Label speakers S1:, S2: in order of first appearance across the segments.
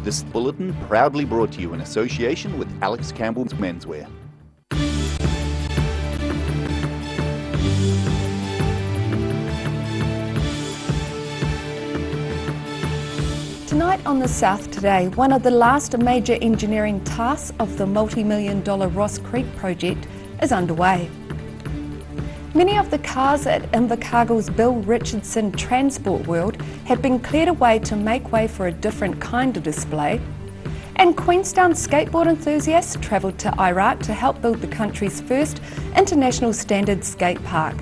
S1: This bulletin proudly brought to you in association with Alex Campbell's Menswear.
S2: Tonight on The South Today, one of the last major engineering tasks of the multi-million-dollar Ross Creek project is underway. Many of the cars at Invercargill's Bill Richardson Transport World have been cleared away to make way for a different kind of display. And Queenstown skateboard enthusiasts travelled to Iraq to help build the country's first international standard skate park.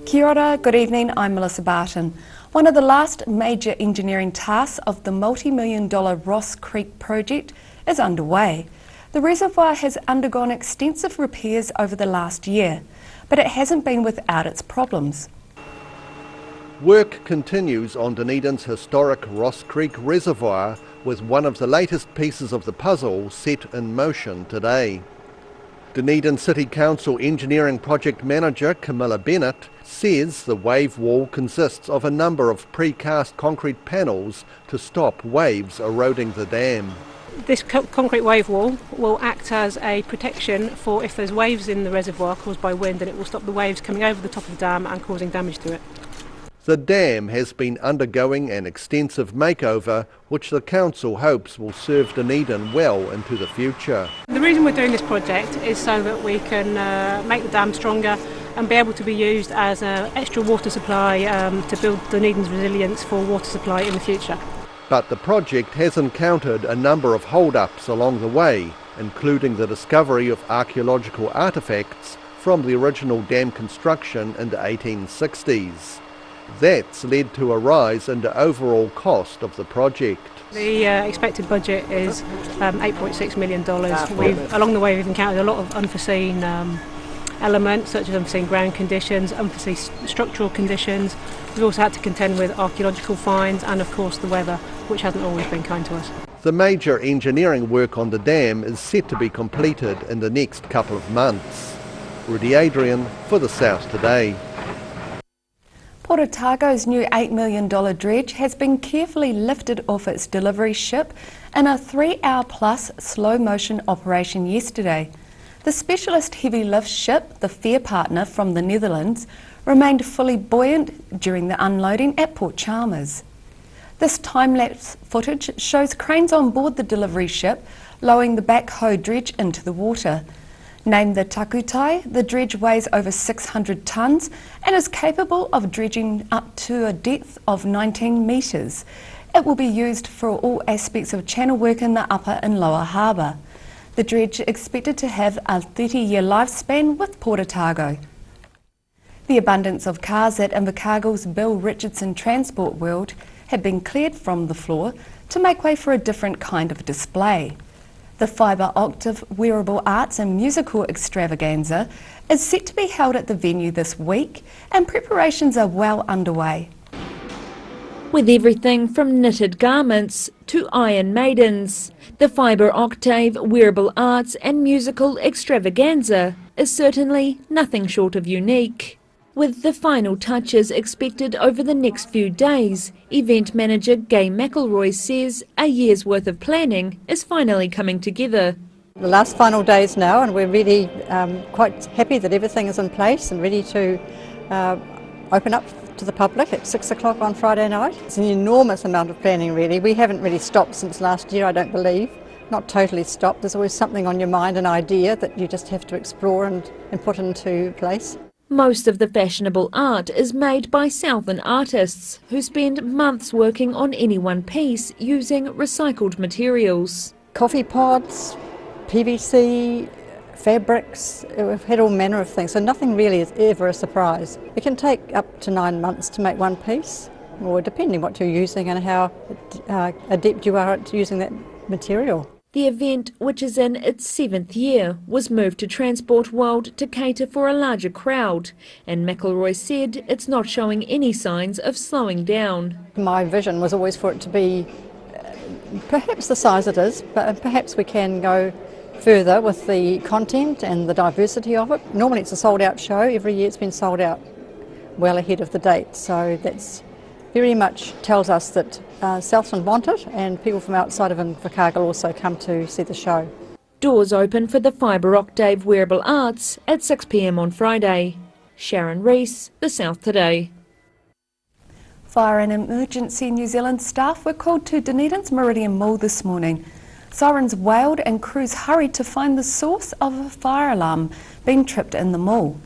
S2: Kia ora, good evening, I'm Melissa Barton. One of the last major engineering tasks of the multi-million-dollar Ross Creek project is underway. The reservoir has undergone extensive repairs over the last year, but it hasn't been without its problems.
S3: Work continues on Dunedin's historic Ross Creek Reservoir, with one of the latest pieces of the puzzle set in motion today. Dunedin City Council Engineering Project Manager Camilla Bennett says the wave wall consists of a number of precast concrete panels to stop waves eroding the dam.
S4: This concrete wave wall will act as a protection for if there's waves in the reservoir caused by wind, and it will stop the waves coming over the top of the dam and causing damage to it.
S3: The dam has been undergoing an extensive makeover, which the council hopes will serve Dunedin well into the future.
S4: The reason we're doing this project is so that we can make the dam stronger and be able to be used as an extra water supply to build Dunedin's resilience for water supply in the future.
S3: But the project has encountered a number of hold-ups along the way, including the discovery of archaeological artefacts from the original dam construction in the 1860s. That's led to a rise in the overall cost of the project.
S4: The expected budget is $8.6 million. Along the way we've encountered a lot of unforeseen elements, such as unforeseen ground conditions, unforeseen structural conditions. We've also had to contend with archaeological finds and of course the weather, which hasn't always been kind to us.
S3: The major engineering work on the dam is set to be completed in the next couple of months. Rudy Adrian for The South Today.
S2: Port Otago's new $8 million dredge has been carefully lifted off its delivery ship in a 3-hour-plus slow-motion operation yesterday. The specialist heavy lift ship, the Fair Partner from the Netherlands, remained fully buoyant during the unloading at Port Chalmers. This time-lapse footage shows cranes on board the delivery ship lowering the backhoe dredge into the water. Named the Takutai, the dredge weighs over 600 tonnes and is capable of dredging up to a depth of 19 metres. It will be used for all aspects of channel work in the upper and lower harbour. The dredge is expected to have a 30-year lifespan with Port Otago. The abundance of cars at Invercargill's Bill Richardson Transport World have been cleared from the floor to make way for a different kind of display. The Fibre Octave Wearable Arts and Musical Extravaganza is set to be held at the venue this week, and preparations are well underway.
S5: With everything from knitted garments to Iron Maidens, the Fibre Octave Wearable Arts and Musical Extravaganza is certainly nothing short of unique. With the final touches expected over the next few days, event manager Gay McElroy says a year's worth of planning is finally coming together.
S6: The last final days now, and we're really quite happy that everything is in place and ready to open up to the public at 6 o'clock on Friday night. It's an enormous amount of planning really. We haven't really stopped since last year, I don't believe. Not totally stopped. There's always something on your mind, an idea that you just have to explore and put into place.
S5: Most of the fashionable art is made by Southern artists who spend months working on any one piece using recycled materials.
S6: Coffee pods, PVC, fabrics, we've had all manner of things, so nothing really is ever a surprise. It can take up to 9 months to make one piece, or depending what you're using and how adept you are at using that material.
S5: The event, which is in its 7th year, was moved to Transport World to cater for a larger crowd, and McElroy said it's not showing any signs of slowing down.
S6: My vision was always for it to be perhaps the size it is, but perhaps we can go further with the content and the diversity of it. Normally it's a sold out show, every year it's been sold out well ahead of the date. So that's very much tells us that Southland want it, and people from outside of Invercargill also come to see the show.
S5: Doors open for the Fibre Octave Wearable Arts at 6 p.m. on Friday. Sharon Rees, The South Today.
S2: Fire and Emergency New Zealand staff were called to Dunedin's Meridian Mall this morning. Sirens wailed and crews hurried to find the source of a fire alarm being tripped in the mall.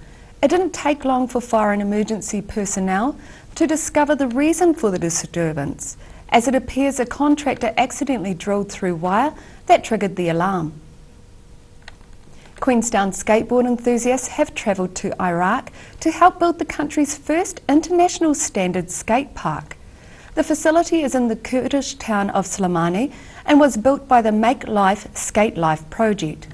S2: It didn't take long for fire and emergency personnel to discover the reason for the disturbance, as it appears a contractor accidentally drilled through wire that triggered the alarm. Queenstown skateboard enthusiasts have travelled to Iraq to help build the country's first international standard skate park. The facility is in the Kurdish town of Slimani and was built by the Make Life Skate Life project.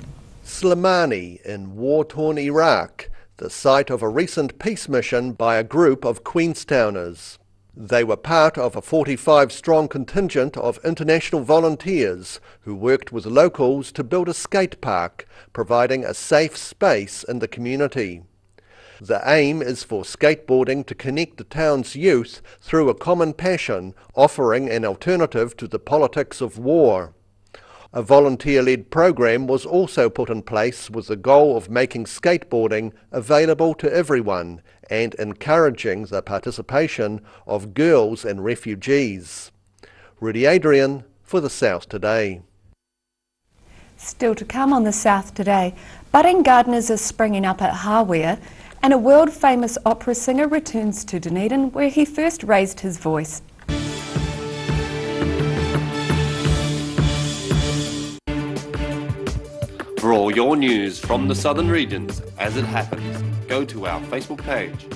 S3: Slimani in war-torn Iraq, the site of a recent peace mission by a group of Queenstowners. They were part of a 45-strong contingent of international volunteers who worked with locals to build a skate park, providing a safe space in the community. The aim is for skateboarding to connect the town's youth through a common passion, offering an alternative to the politics of war. A volunteer-led program was also put in place with the goal of making skateboarding available to everyone and encouraging the participation of girls and refugees. Rudy Adrian for The South Today.
S2: Still to come on The South Today, budding gardeners are springing up at Hawea, and a world-famous opera singer returns to Dunedin, where he first raised his voice.
S7: For all your news from the southern regions as it happens, go to our Facebook page.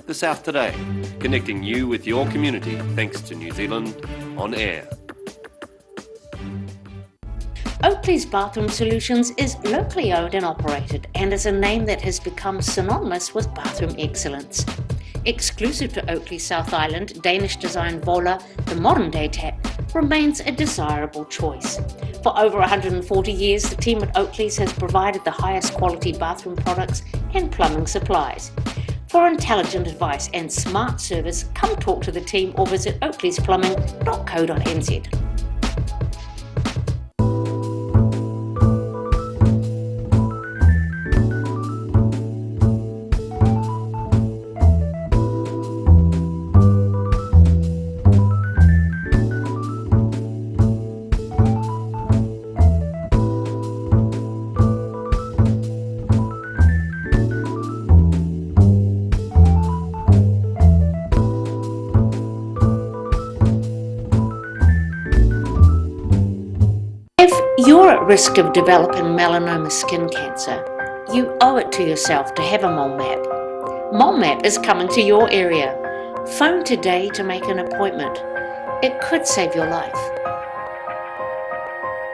S7: The South Today, connecting you with your community thanks to New Zealand On Air.
S8: Oakley's Bathroom Solutions is locally owned and operated and is a name that has become synonymous with bathroom excellence. Exclusive to Oakley South Island, Danish design Vola, the modern day tap, remains a desirable choice. For over 140 years, the team at Oakley's has provided the highest quality bathroom products and plumbing supplies. For intelligent advice and smart service, come talk to the team or visit oakleysPlumbing.co.nz. You're at risk of developing melanoma skin cancer. You owe it to yourself to have a mole map. Mole Map is coming to your area. Phone today to make an appointment. It could save your life.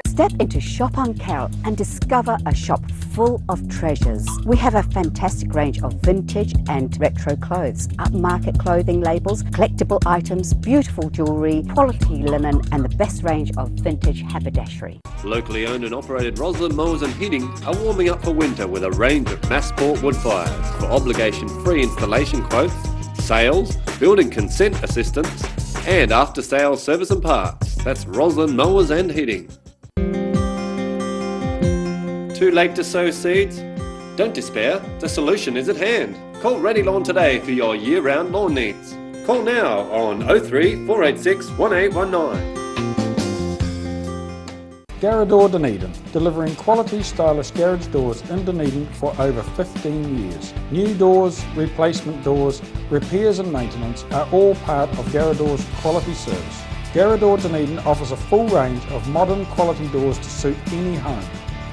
S9: Step into Shop on Carroll and discover a shop full of treasures. We have a fantastic range of vintage and retro clothes, upmarket clothing labels, collectible items, beautiful jewellery, quality linen and the best range of vintage haberdashery.
S7: Locally owned and operated Roslyn Mowers and Heating are warming up for winter with a range of Massport wood fires for obligation-free installation quotes, sales, building consent assistance and after-sales service and parts. That's Roslyn Mowers and Heating. Too late to sow seeds? Don't despair, the solution is at hand. Call Ready Lawn today for your year-round lawn needs. Call now on 03 486 1819.
S10: Garrador Dunedin, delivering quality stylish garage doors in Dunedin for over 15 years. New doors, replacement doors, repairs and maintenance are all part of Garrador's quality service. Garrador Dunedin offers a full range of modern quality doors to suit any home.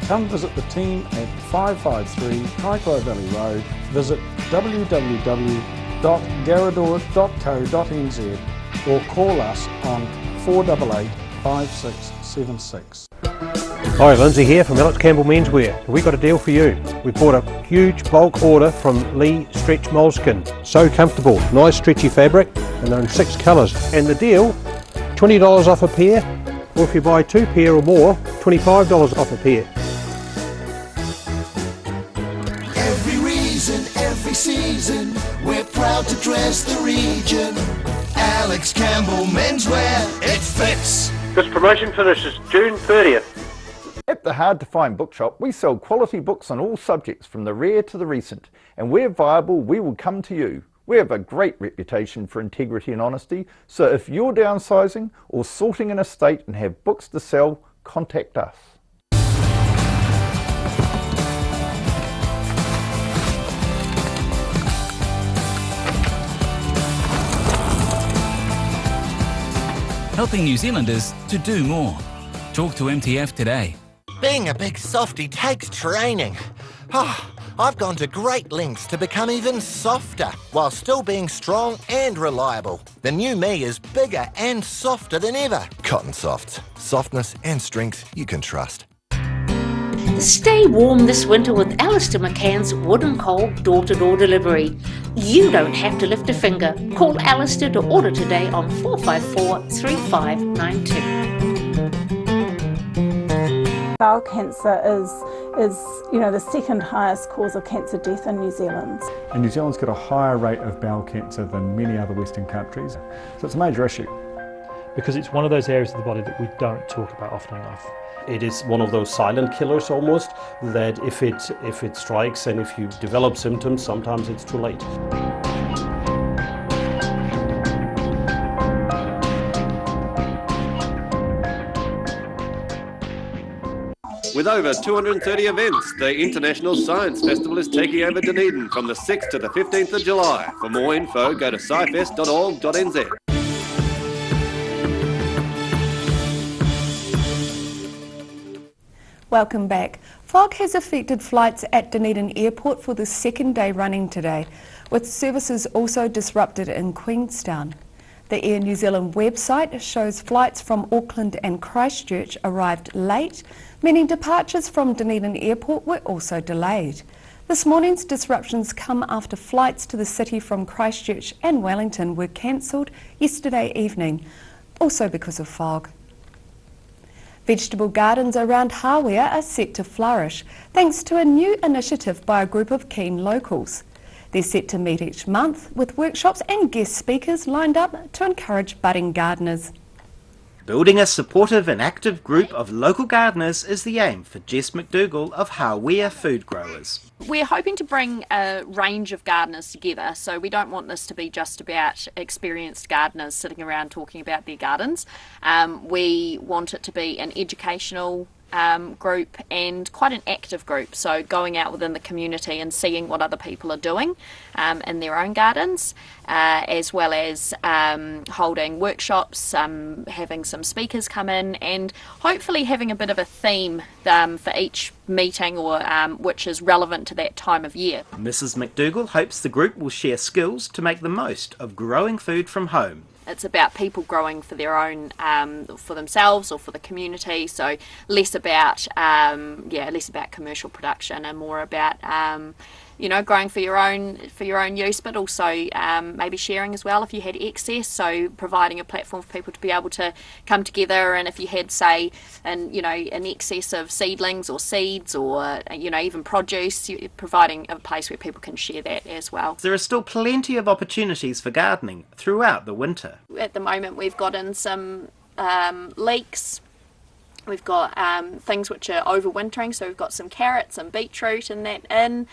S10: Come visit the team at 553 Kaikoura Valley Road. Visit www.garrador.co.nz or call us on 488 5676.
S11: Hi, Lindsay here from Alex Campbell Menswear. We've got a deal for you. We bought a huge bulk order from Lee Stretch Moleskin. So comfortable, nice stretchy fabric, and they're in 6 colours. And the deal, $20 off a pair, or if you buy 2 pair or more, $25 off a pair.
S12: Every reason, every season, we're proud. proud to dress the region. Alex Campbell Menswear, it fits.
S13: This promotion finishes June 30th.
S14: At the Hard to Find Bookshop, we sell quality books on all subjects from the rare to the recent, and where viable, we will come to you. We have a great reputation for integrity and honesty, so if you're downsizing or sorting an estate and have books to sell, contact us.
S15: Helping New Zealanders to do more. Talk to MTF today.
S16: Being a big softie takes training. I've gone to great lengths to become even softer while still being strong and reliable. The new me is bigger and softer than ever. Cotton Softs. Softness and strength you can trust.
S8: Stay warm this winter with Alistair McCann's Wooden Coal door-to-door delivery. You don't have to lift a finger. Call Alistair to order today on 454-3592.
S17: Bowel cancer is the second highest cause of cancer death in New Zealand.
S18: And New Zealand's got a higher rate of bowel cancer than many other Western countries. So it's a major issue.
S19: Because it's one of those areas of the body that we don't talk about often enough.
S11: It is one of those silent killers almost, that if it strikes and if you develop symptoms, sometimes it's too late.
S7: With over 230 events, the International Science Festival is taking over Dunedin from the 6th to the 15th of July. For more info, go to scifest.org.nz.
S2: Welcome back. Fog has affected flights at Dunedin Airport for the second day running today, with services also disrupted in Queenstown. The Air New Zealand website shows flights from Auckland and Christchurch arrived late, meaning departures from Dunedin Airport were also delayed. This morning's disruptions come after flights to the city from Christchurch and Wellington were cancelled yesterday evening, also because of fog. Vegetable gardens around Hawea are set to flourish, thanks to a new initiative by a group of keen locals. They're set to meet each month with workshops and guest speakers lined up to encourage budding gardeners.
S20: Building a supportive and active group of local gardeners is the aim for Jess McDougall of Hawea Food Growers.
S21: We're hoping to bring a range of gardeners together, so we don't want this to be just about experienced gardeners sitting around talking about their gardens. We want it to be an educational group and quite an active group, so going out within the community and seeing what other people are doing in their own gardens, as well as holding workshops, having some speakers come in, and hopefully having a bit of a theme for each meeting, or which is relevant to that time of year.
S20: Mrs. McDougall hopes the group will share skills to make the most of growing food from home.
S21: It's about people growing for their own, for themselves or for the community. So less about, less about commercial production and more about, growing for your own use, but also maybe sharing as well if you had excess. So providing a platform for people to be able to come together, and if you had, say, an excess of seedlings or seeds or even produce, providing a place where people can share that as well.
S20: There are still plenty of opportunities for gardening throughout the winter.
S21: At the moment, we've got in some leeks. We've got things which are overwintering, so we've got some carrots and beetroot and that in.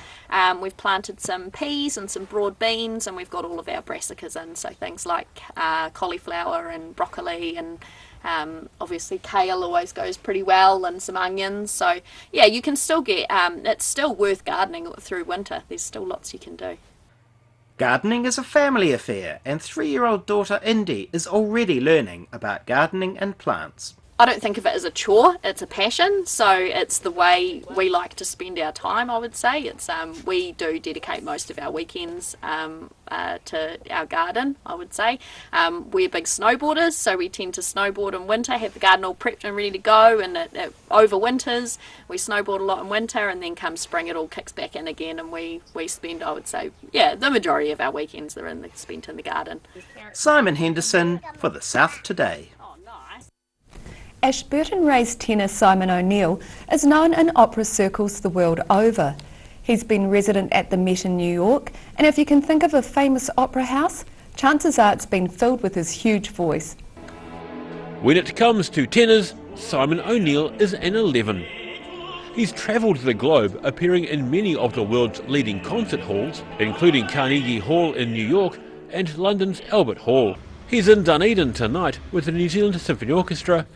S21: We've planted some peas and some broad beans, and we've got all of our brassicas in, so things like cauliflower and broccoli, and obviously kale always goes pretty well, and some onions. So yeah, you can still get, it's still worth gardening through winter. There's still lots you can do.
S20: Gardening is a family affair, and 3-year-old daughter Indy is already learning about gardening and plants.
S21: I don't think of it as a chore, it's a passion, so it's the way we like to spend our time, I would say. It's we do dedicate most of our weekends to our garden, I would say. We're big snowboarders, so we tend to snowboard in winter, have the garden all prepped and ready to go, and it overwinters. We snowboard a lot in winter, and then come spring it all kicks back in again, and we spend, I would say, the majority of our weekends are spent in the garden.
S20: Simon Henderson for the South Today.
S2: Ashburton raised tenor Simon O'Neill is known in opera circles the world over. He's been resident at the Met in New York, and if you can think of a famous opera house, chances are it's been filled with his huge voice.
S1: When it comes to tenors, Simon O'Neill is an 11. He's travelled the globe, appearing in many of the world's leading concert halls, including Carnegie Hall in New York and London's Albert Hall. He's in Dunedin tonight with the New Zealand Symphony Orchestra,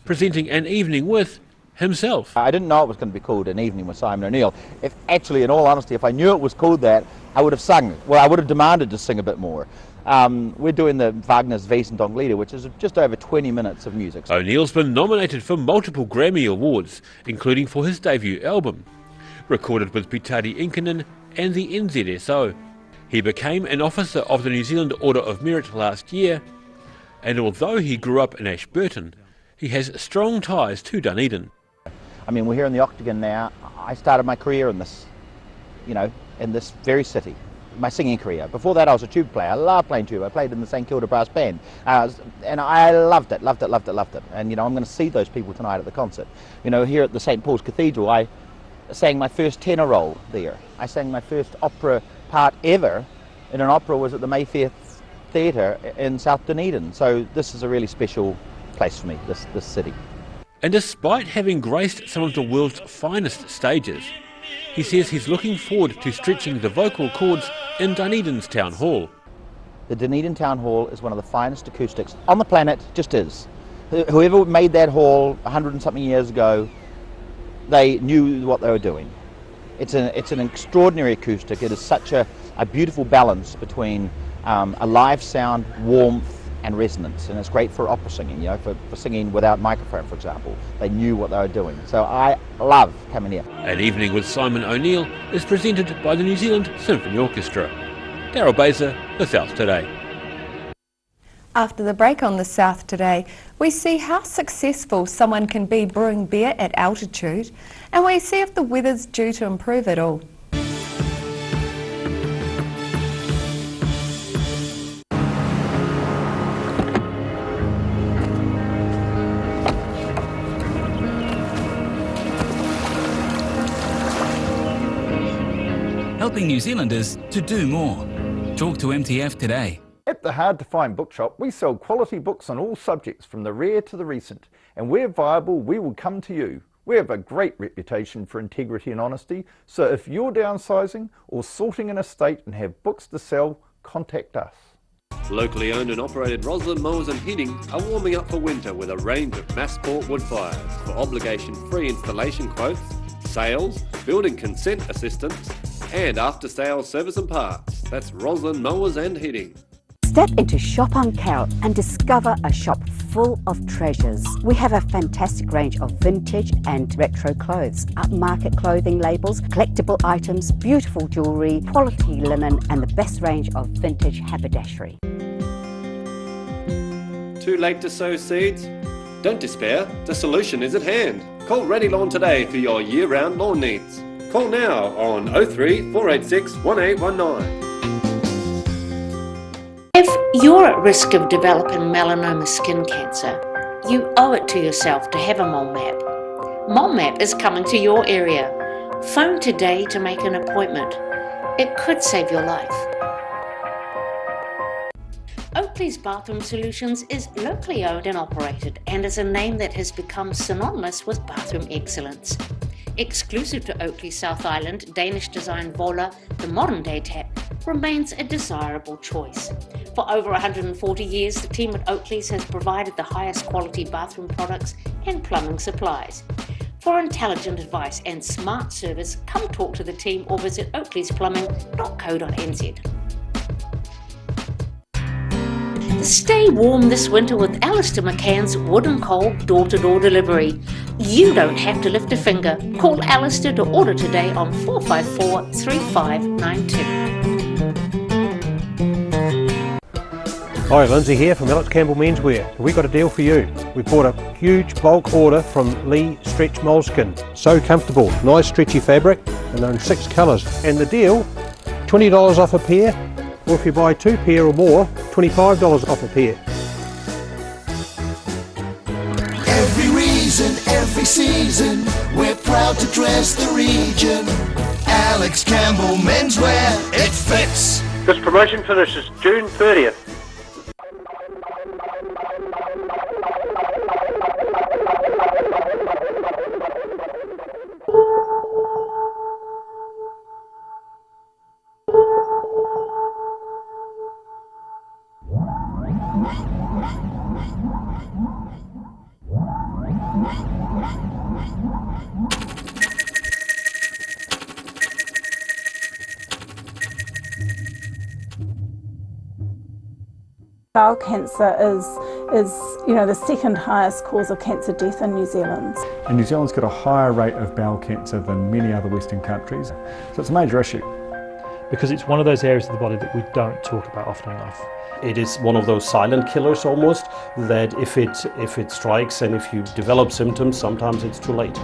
S1: presenting an evening with himself.
S22: I didn't know it was going to be called An Evening with Simon O'Neill. If actually, in all honesty, if I knew it was called that, I would have sung. Well, I would have demanded to sing a bit more. We're doing the Wagner's Wesen und Lieder, which is just over 20 minutes of music.
S1: O'Neill's been nominated for multiple Grammy Awards, including for his debut album, recorded with Pitari Inkinen and the NZSO. He became an officer of the New Zealand Order of Merit last year, and although he grew up in Ashburton, he has strong ties to Dunedin.
S22: I mean, we're here in the Octagon now. I started my career in this, in this very city, my singing career. Before that, I was a tube player. I loved playing tube. I played in the St Kilda Brass Band, and I loved it. And I'm going to see those people tonight at the concert. Here at the St Paul's Cathedral, I sang my first tenor role there. I sang my first opera part ever in an opera was at the Mayfair Theatre in South Dunedin. So this is a really special place for me, this city.
S1: And despite having graced some of the world's finest stages, he says he's looking forward to stretching the vocal cords in Dunedin's Town Hall.
S22: The Dunedin Town Hall is one of the finest acoustics on the planet, just is. Whoever made that hall 100 and something years ago, they knew what they were doing. It's an extraordinary acoustic. It is such a beautiful balance between a live sound, warmth, and resonance, and it's great for opera singing, for singing without microphone, for example. They knew what they were doing, so I love coming here.
S1: An Evening with Simon O'Neill is presented by the New Zealand Symphony Orchestra. Daryl Baser, The South Today.
S2: After the break on The South Today, we see how successful someone can be brewing beer at altitude, and we see if the weather's due to improve at all.
S15: Helping New Zealanders to do more. Talk to MTF today.
S14: At the Hard to Find Bookshop, we sell quality books on all subjects from the rare to the recent, and where viable, we will come to you. We have a great reputation for integrity and honesty, so if you're downsizing or sorting an estate and have books to sell, contact us.
S7: Locally owned and operated Roslyn Mowers and Heating are warming up for winter with a range of Massport wood fires. For obligation-free installation quotes, sales, building consent assistance, and after-sales service and parts. That's Roslyn Mowers and Heating.
S9: Step into Shop on Carrot and discover a shop full of treasures. We have a fantastic range of vintage and retro clothes, upmarket clothing labels, collectible items, beautiful jewellery, quality linen, and the best range of vintage haberdashery.
S7: Too late to sow seeds? Don't despair, the solution is at hand. Call Ready Lawn today for your year-round lawn needs. Call now on 03 486 1819.
S8: If you're at risk of developing melanoma skin cancer, you owe it to yourself to have a mole map. Mole Map is coming to your area. Phone today to make an appointment. It could save your life. Oakley's Bathroom Solutions is locally owned and operated and is a name that has become synonymous with bathroom excellence. Exclusive to Oakley South Island, Danish design Vola, the modern day tap, remains a desirable choice. For over 140 years, the team at Oakley's has provided the highest quality bathroom products and plumbing supplies. For intelligent advice and smart service, come talk to the team or visit oakleysplumbing.co.nz. Stay warm this winter with Alistair McCann's Wood and Coal door-to-door delivery. You don't have to lift a finger. Call Alistair to order today on 454 3592.
S11: Hi, Lindsay here from Alex Campbell Menswear. We've got a deal for you. We bought a huge bulk order from Lee Stretch Moleskin. So comfortable, nice stretchy fabric, and they're in 6 colours. And the deal, $20 off a pair, or if you buy 2 pair or more, $25 off a pair.
S12: Every reason, every season, we're proud to dress the region. Alex Campbell Menswear, it fits.
S13: This promotion finishes June 30th.
S17: Bowel cancer is the second highest cause of cancer death in New Zealand.
S18: And New Zealand's got a higher rate of bowel cancer than many other Western countries, so it's a major issue.
S19: Because it's one of those areas of the body that we don't talk about often enough.
S11: It is one of those silent killers almost, that if it strikes and if you develop symptoms, sometimes it's too late.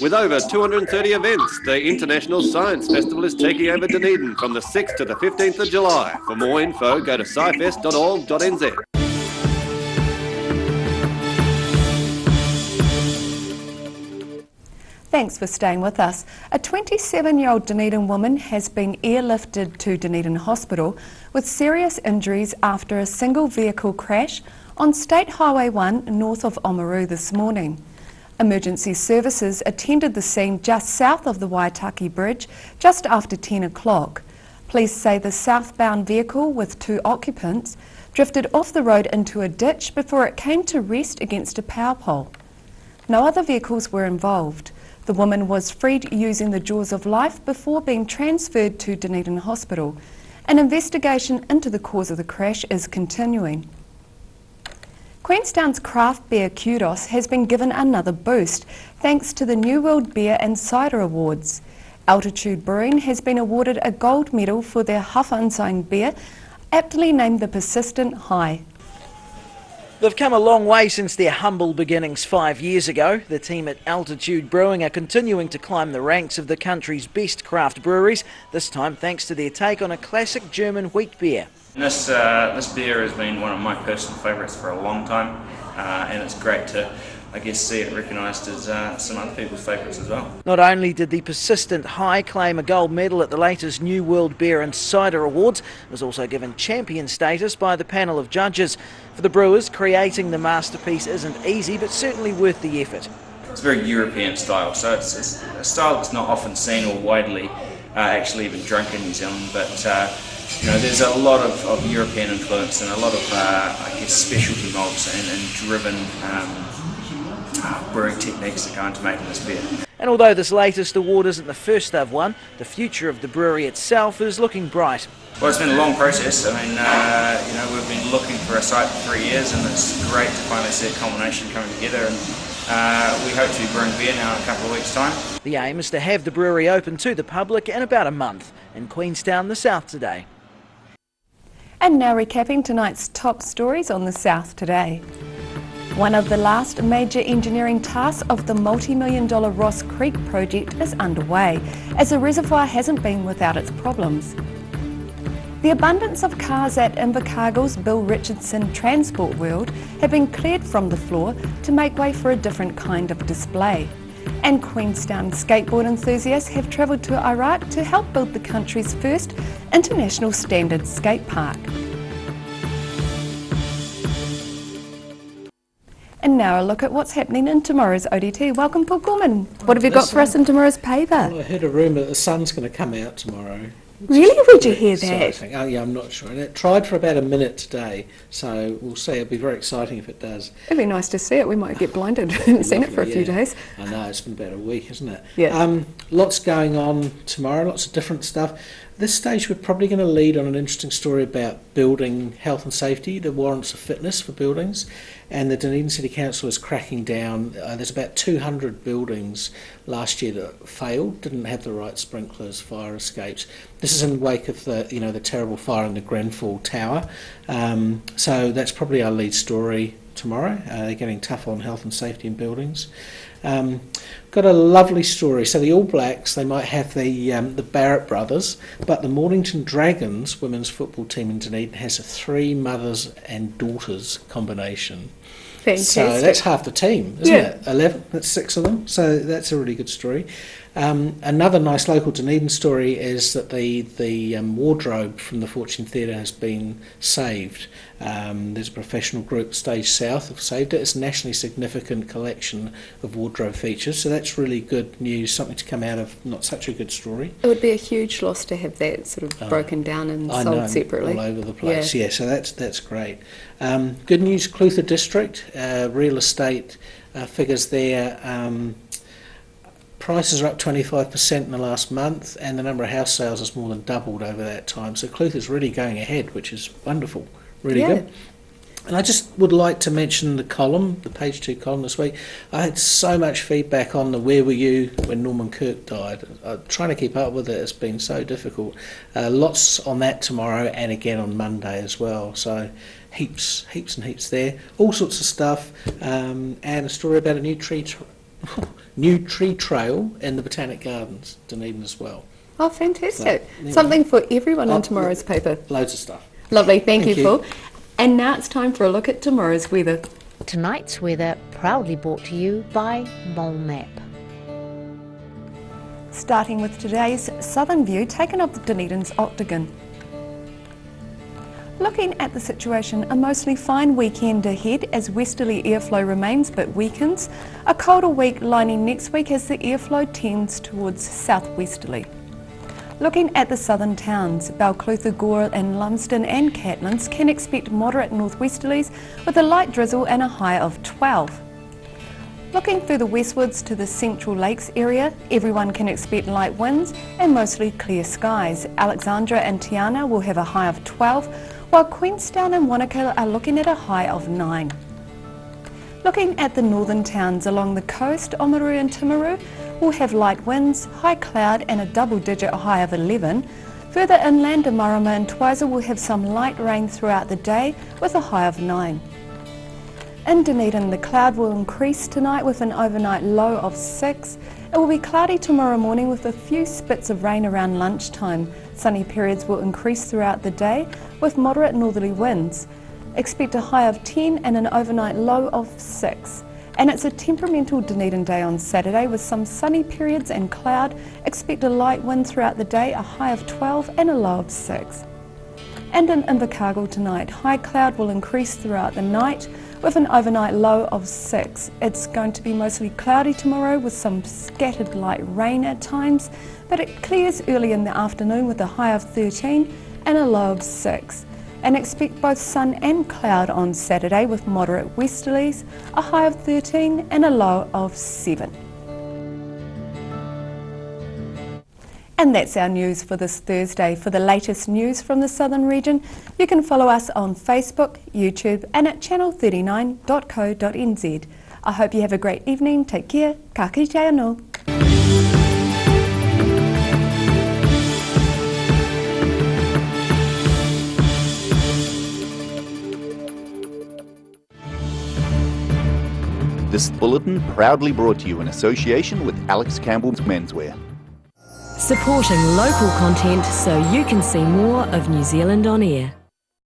S7: With over 230 events, the International Science Festival is taking over Dunedin from the 6th to the 15th of July. For more info, go to scifest.org.nz.
S2: Thanks for staying with us. A 27-year-old Dunedin woman has been airlifted to Dunedin Hospital with serious injuries after a single vehicle crash on State Highway 1 north of Oamaru this morning. Emergency services attended the scene just south of the Waitaki Bridge just after 10 o'clock. Police say the southbound vehicle with 2 occupants drifted off the road into a ditch before it came to rest against a power pole. No other vehicles were involved. The woman was freed using the jaws of life before being transferred to Dunedin Hospital. An investigation into the cause of the crash is continuing. Queenstown's craft beer kudos has been given another boost thanks to the New World Beer and Cider Awards. Altitude Brewing has been awarded a gold medal for their Hafenstein beer, aptly named the Persistent High.
S4: They've come a long way since their humble beginnings 5 years ago. The team at Altitude Brewing are continuing to climb the ranks of the country's best craft breweries, this time thanks to their take on a classic German wheat beer.
S6: This beer has been one of my personal favourites for a long time, and it's great to, I guess, see it recognised as some other people's favourites as well.
S4: Not only did the Persistent High claim a gold medal at the latest New World Beer and Cider Awards, it was also given champion status by the panel of judges. For the brewers, creating the masterpiece isn't easy, but certainly worth the effort.
S6: It's a very European style, so it's a style that's not often seen or widely actually even drunk in New Zealand, but there's a lot of European influence and a lot of, I guess, specialty malts and driven brewing techniques that go into making this beer.
S4: And although this latest award isn't the first they've won, the future of the brewery itself is looking bright.
S6: Well, it's been a long process. I mean, we've been looking for a site for 3 years, and it's great to finally see a culmination coming together. And we hope to be brewing beer now in a couple of weeks' time.
S4: The aim is to have the brewery open to the public in about a month. In Queenstown, the South Today.
S2: And now recapping tonight's top stories on the South Today. One of the last major engineering tasks of the multi-million-dollar Ross Creek project is underway, as the reservoir hasn't been without its problems. The abundance of cars at Invercargill's Bill Richardson Transport World have been cleared from the floor to make way for a different kind of display. And Queenstown skateboard enthusiasts have travelled to Iraq to help build the country's first international standard skate park. And now a look at what's happening in tomorrow's ODT. Welcome, Paul Gorman. What have you got for us in tomorrow's paper?
S23: Well, I heard a rumour that the sun's going to come out tomorrow.
S2: Really? Where'd you hear that?
S23: Exciting. Oh yeah, I'm not sure. And it tried for about a minute today, so we'll see. It'll be very exciting if it does.
S2: It'd be nice to see it. We might get blinded. We haven't seen it for a few days.
S23: I know, it's been about a week, isn't it?
S2: Yeah.
S23: Lots going on tomorrow, lots of different stuff. At this stage, we're probably going to lead on an interesting story about building health and safety, the warrants of fitness for buildings, and the Dunedin City Council is cracking down. There's about 200 buildings last year that failed, didn't have the right sprinklers, fire escapes. This is in the wake of the terrible fire in the Grenfell Tower. So that's probably our lead story tomorrow. They're getting tough on health and safety in buildings. Got a lovely story. So the All Blacks, they might have the Barrett brothers, but the Mornington Dragons women's football team in Dunedin has a 3 mothers and daughters combination.
S2: Fantastic.
S23: So that's half the team, isn't
S2: Yeah.
S23: it? 11, that's 6 of them. So that's a really good story. Another nice local Dunedin story is that the wardrobe from the Fortune Theatre has been saved. There's a professional group, Stage South, have saved it. It's a nationally significant collection of wardrobe features, so that's really good news, something to come out of not such a good story.
S2: It would be a huge loss to have that sort of broken down and
S23: I
S2: sold
S23: know,
S2: separately.
S23: all over the place. Yeah, so that's great. Good news, Clutha District, real estate figures there. Prices are up 25% in the last month, and the number of house sales has more than doubled over that time. So Clutha's really going ahead, which is wonderful, really good. And I just would like to mention the column, the page 2 column this week. I had so much feedback on the where were you when Norman Kirk died. Trying to keep up with it has been so difficult. Lots on that tomorrow and again on Monday as well. So heaps and heaps there. All sorts of stuff, and a story about a new tree trail in the Botanic Gardens, Dunedin as well.
S2: Oh, fantastic.
S23: So,
S2: something for everyone in tomorrow's paper.
S23: Loads of stuff.
S2: Lovely, thank you, Paul. And now it's time for a look at tomorrow's weather.
S8: Tonight's weather proudly brought to you by Mole Map.
S2: Starting with today's southern view taken of the Dunedin's Octagon. Looking at the situation, a mostly fine weekend ahead as westerly airflow remains but weakens. A colder week lining next week as the airflow tends towards southwesterly. Looking at the southern towns, Balclutha, Gore and Lumsden and Catlins can expect moderate northwesterlies with a light drizzle and a high of 12. Looking through the westwards to the Central Lakes area, everyone can expect light winds and mostly clear skies. Alexandra and Tiana will have a high of 12, while Queenstown and Wanaka are looking at a high of 9. Looking at the northern towns along the coast, Oamaru and Timaru will have light winds, high cloud and a double-digit high of 11. Further inland, Marama and Twizel will have some light rain throughout the day with a high of 9. In Dunedin, the cloud will increase tonight with an overnight low of 6. It will be cloudy tomorrow morning with a few spits of rain around lunchtime. Sunny periods will increase throughout the day with moderate northerly winds. Expect a high of 10 and an overnight low of 6. And it's a temperamental Dunedin day on Saturday with some sunny periods and cloud. Expect a light wind throughout the day, a high of 12 and a low of 6. And in Invercargill tonight, high cloud will increase throughout the night with an overnight low of 6. It's going to be mostly cloudy tomorrow with some scattered light rain at times, but it clears early in the afternoon with a high of 13 and a low of 6. And expect both sun and cloud on Saturday with moderate westerlies, a high of 13 and a low of 7. And that's our news for this Thursday. For the latest news from the southern region, you can follow us on Facebook, YouTube and at channel39.co.nz. I hope you have a great evening. Take care. Ka kite anō.
S3: This bulletin proudly brought to you in association with Alex Campbell's Menswear.
S5: Supporting local content so you can see more of New Zealand on air.